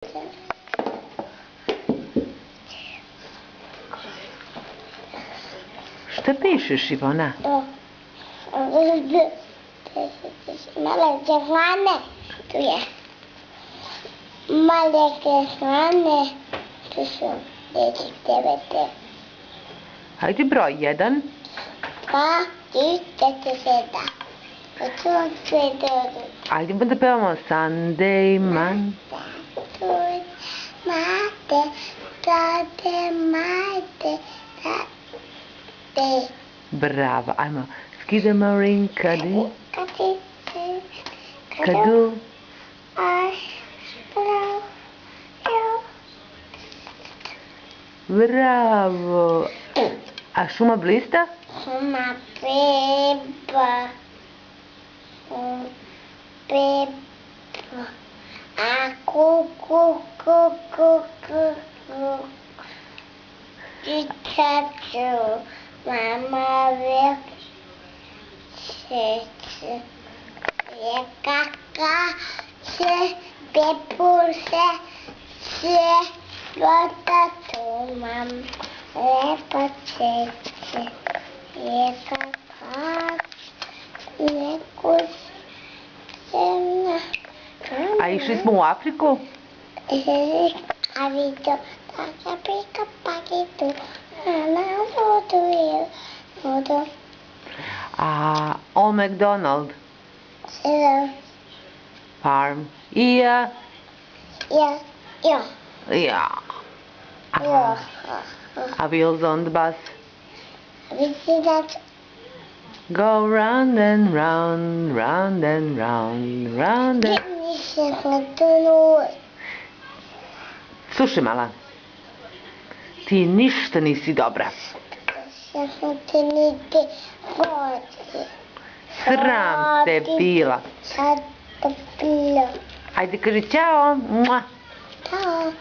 Šta pišeš, Ivona? Male kefane, tu je. Male kefane, tu su dječji tebete. Hajde broj 1. Pa, ti, tete, seda. Hajde da pevamo Sunday, man. Mate, tate, mate, tate. Bravo, ajmo. Skidamarin, kadi. Kadi. Kadu. Bravo. A šuma blista? Šuma beba. Beba. A kuku. Čitaču. Mama veče. Je kaka. Se bepuse. Se gotatu mam. Lepo čeče. Je kaka. A išli smo u Afriku? A vidio da prika paketu na vodu. A Old MacDonald? Farm. Ja. A Wheels on the Bus? Go round and round, round and round, round and... Slušaj, mala. Ti ništa nisi dobra. Sram te bila. Ajde, kaži ćao. Ćao.